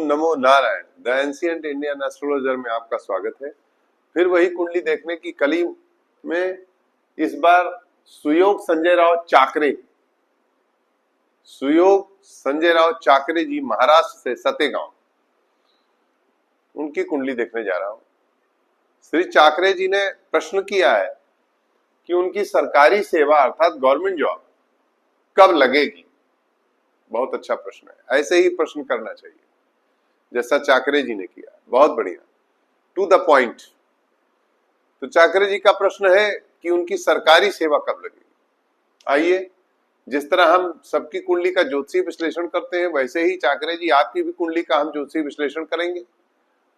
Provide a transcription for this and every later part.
Om NaMo Narayan. The ancient Indian astrologer में आपका स्वागत है। फिर वही कुंडली देखने की कली में इस बार सुयोग संजय राव चाकरे जी महाराष्ट्र से सतेगांव, उनकी कुंडली देखने जा रहा हूं। श्री चाकरे जी ने प्रश्न किया है कि उनकी सरकारी सेवा अर्थात गवर्नमेंट जॉब कब लगेगी। बहुत अच्छा प्रश्न है, ऐसे ही प्रश्न करना चाहिए जैसा चाकरे जी ने किया। बहुत बढ़िया, टू द पॉइंट। तो चाकरे जी का प्रश्न है कि उनकी सरकारी सेवा कब लगेगी। आइए, जिस तरह हम सबकी कुंडली का ज्योतिषीय विश्लेषण करते हैं वैसे ही चाकरे जी आपकी भी कुंडली का हम ज्योतिषीय विश्लेषण करेंगे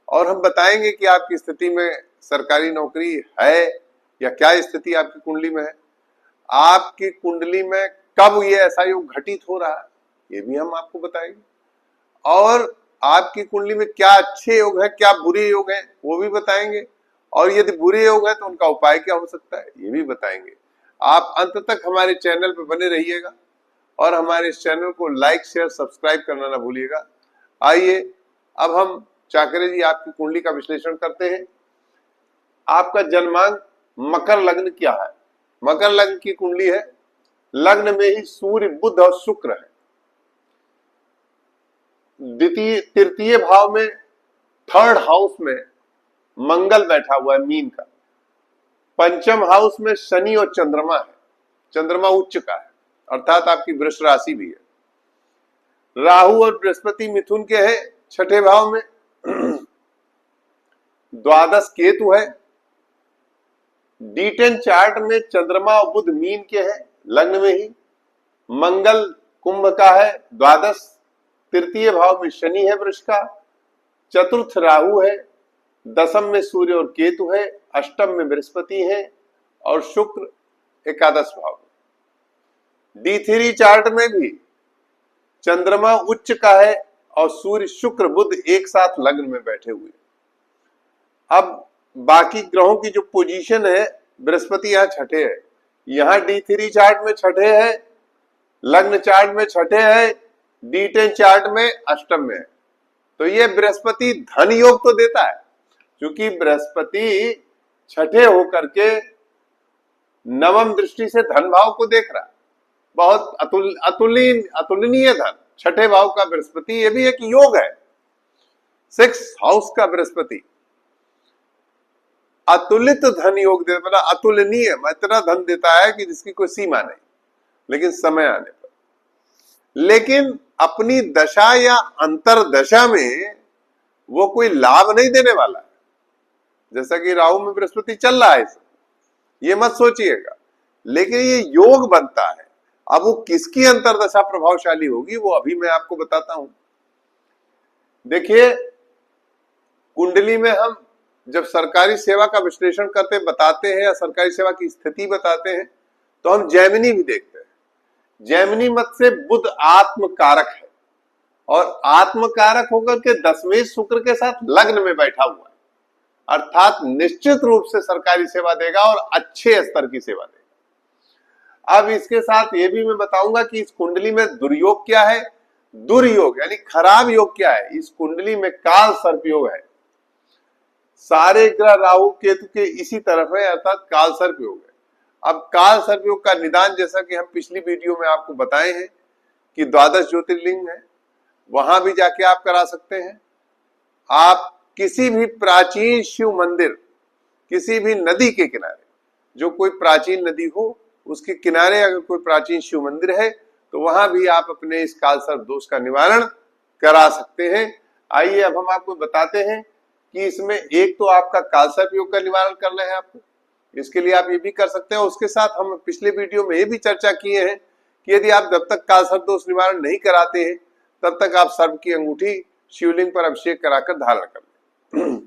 और हम बताएंगे कि आपकी स्थिति में सरकारी नौकरी है या क्या स्थिति आपकी कुंडली में है, आपकी कुंडली में कब ये ऐसा योग घटित हो रहा है ये भी हम आपको बताएंगे, और आपकी कुंडली में क्या अच्छे योग है क्या बुरे योग है वो भी बताएंगे, और यदि बुरे योग है तो उनका उपाय क्या हो सकता है ये भी बताएंगे। आप अंत तक हमारे चैनल पर बने रहिएगा और हमारे इस चैनल को लाइक शेयर सब्सक्राइब करना ना भूलिएगा। आइए अब हम चाकरे जी आपकी कुंडली का विश्लेषण करते हैं। आपका जन्मांक मकर लग्न क्या है? मकर लग्न की कुंडली है, लग्न में ही सूर्य बुध और शुक्र है। तृतीय भाव में थर्ड हाउस में मंगल बैठा हुआ है मीन का। पंचम हाउस में शनि और चंद्रमा है, चंद्रमा उच्च का है अर्थात आपकी वृष राशि भी है। राहु और बृहस्पति मिथुन के हैं छठे भाव में। द्वादश केतु है। D10 चार्ट में चंद्रमा और बुध मीन के हैं लग्न में ही। मंगल कुंभ का है द्वादश। तृतीय भाव में शनि है वृष का। चतुर्थ राहु है। दशम में सूर्य और केतु है। अष्टम में बृहस्पति है और शुक्र एकादश भाव में। D3 चार्ट में भी चंद्रमा उच्च का है और सूर्य शुक्र बुध एक साथ लग्न में बैठे हुए। अब बाकी ग्रहों की जो पोजीशन है, बृहस्पति यहाँ छठे है, यहाँ D3 चार्ट में छठे है, लग्न चार्ट में छठे है, D10 चार्ट में अष्टम में है। तो ये बृहस्पति धन योग तो देता है, क्योंकि बृहस्पति छठे होकर के नवम दृष्टि से धन भाव को देख रहा है। बहुत अतुलनीय धन छठे भाव का बृहस्पति, ये भी एक योग है। 6 हाउस का बृहस्पति अतुलित धन योग देता, मतलब अतुलनीय, इतना धन देता है कि जिसकी कोई सीमा नहीं, लेकिन समय आने पर। लेकिन अपनी दशा या अंतर दशा में वो कोई लाभ नहीं देने वाला है। जैसा कि राहु में बृहस्पति चल रहा है, ये मत सोचिएगा, लेकिन ये योग बनता है। अब वो किसकी अंतरदशा प्रभावशाली होगी वो अभी मैं आपको बताता हूं। देखिए, कुंडली में हम जब सरकारी सेवा का विश्लेषण करते बताते हैं या सरकारी सेवा की स्थिति बताते हैं तो हम जैमिनी भी देखते हैं। जैमिनी मत से बुध आत्म कारक है और आत्म कारक होकर के 10वें शुक्र के साथ लग्न में बैठा हुआ है, अर्थात निश्चित रूप से सरकारी सेवा देगा और अच्छे स्तर की सेवा देगा। अब इसके साथ ये भी मैं बताऊंगा कि इस कुंडली में दुर्योग क्या है, दुर्योग यानी खराब योग क्या है। इस कुंडली में काल सर्प योग है। सारे ग्रह राहु केतु के इसी तरफ है, अर्थात काल सर्प योग है। अब काल सर्प योग का निदान जैसा कि हम पिछली वीडियो में आपको बताए हैं कि द्वादश ज्योतिर्लिंग है, वहां भी जाके आप करा सकते हैं। आप किसी भी प्राचीन शिव मंदिर, किसी भी नदी के किनारे, जो कोई प्राचीन नदी हो उसके किनारे अगर कोई प्राचीन शिव मंदिर है तो वहां भी आप अपने इस काल सर्प दोष का निवारण करा सकते हैं। आइए अब हम आपको बताते हैं कि इसमें एक तो आपका काल सर्प योग का निवारण करना है आपको, इसके लिए आप ये भी कर सकते हैं। उसके साथ हम पिछले वीडियो में ये भी चर्चा किए हैं कि यदि आप जब तक काल सर्प दोष निवारण नहीं कराते हैं तब तक आप सर्प की अंगूठी शिवलिंग पर अभिषेक कराकर धारण कर लें।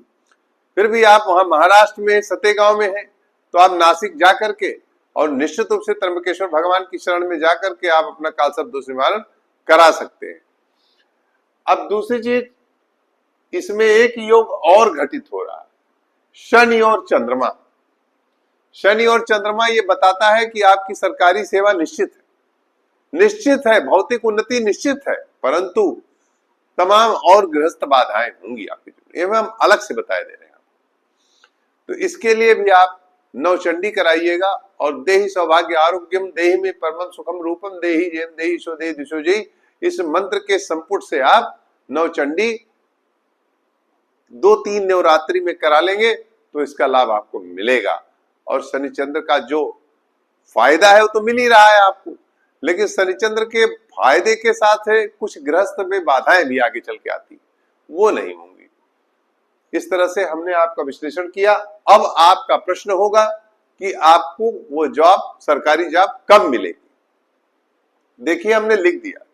फिर भी आप वहां महाराष्ट्र में सतेगांव में हैं तो आप नासिक जा करके और निश्चित रूप से त्र्यंबकेश्वर भगवान की शरण में जाकर के आप अपना काल सर्प दोष निवारण करा सकते हैं। अब दूसरी चीज, इसमें एक योग और घटित हो रहा है, शनि और चंद्रमा। शनि और चंद्रमा ये बताता है कि आपकी सरकारी सेवा निश्चित है, भौतिक उन्नति निश्चित है, परंतु तमाम और गृहस्थ बाधाएं होंगी आपके जीवन, ये हम अलग से बताए दे रहे हैं। तो इसके लिए भी आप नवचंडी कराइएगा, और देहि सौभाग्य आरोग्यम देहि में परमं सुखम रूपम देहि जैन देहि सो देहि दिशो जय, इस मंत्र के संपुट से आप नवचंडी 2-3 नवरात्रि में करा लेंगे तो इसका लाभ आपको मिलेगा। और शनिचंद्र का जो फायदा है वो तो मिल ही रहा है आपको, लेकिन शनिचंद्र के फायदे के साथ है कुछ गृहस्थ में बाधाएं भी आगे चल के आती, वो नहीं होंगी। इस तरह से हमने आपका विश्लेषण किया। अब आपका प्रश्न होगा कि आपको वो जॉब, सरकारी जॉब कब मिलेगी। देखिए हमने लिख दिया,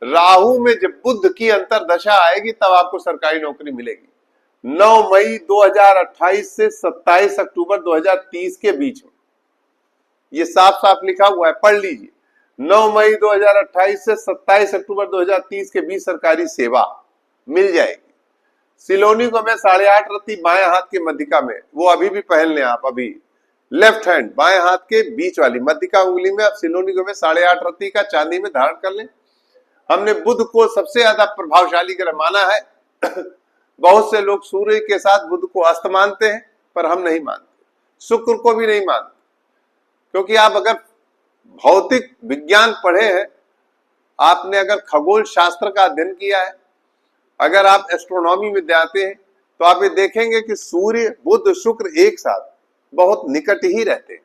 राहु में जब बुध की अंतरदशा आएगी तब आपको सरकारी नौकरी मिलेगी। 9 मई 2028 से 27 अक्टूबर 2030 के बीच में, ये साफ साफ लिखा हुआ है, पढ़ लीजिए। 9 मई 2028 से 27 अक्टूबर 2030 के बीच सरकारी सेवा मिल जाएगी। सिलोनी को मैं 8.5 रत्ती बाएं हाथ के मध्यिका में, वो अभी भी पहन लें आप, अभी लेफ्ट हैंड बाएं हाथ के बीच वाली मध्यिका उंगली में आप सिलोनी को मैं 8.5 रत्ती का चांदी में धारण कर लें। हमने बुध को सबसे ज्यादा प्रभावशाली ग्रह माना है। बहुत से लोग सूर्य के साथ बुध को अस्त मानते हैं, पर हम नहीं मानते, शुक्र को भी नहीं मानते, क्योंकि आप अगर भौतिक विज्ञान पढ़े हैं, आपने अगर खगोल शास्त्र का अध्ययन किया है, अगर आप एस्ट्रोनॉमी में जाते हैं, तो आप ये देखेंगे कि सूर्य बुध शुक्र एक साथ बहुत निकट ही रहते हैं,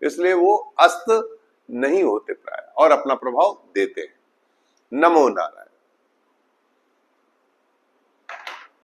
इसलिए वो अस्त नहीं होते प्राय और अपना प्रभाव देते हैं। नमो नारायण।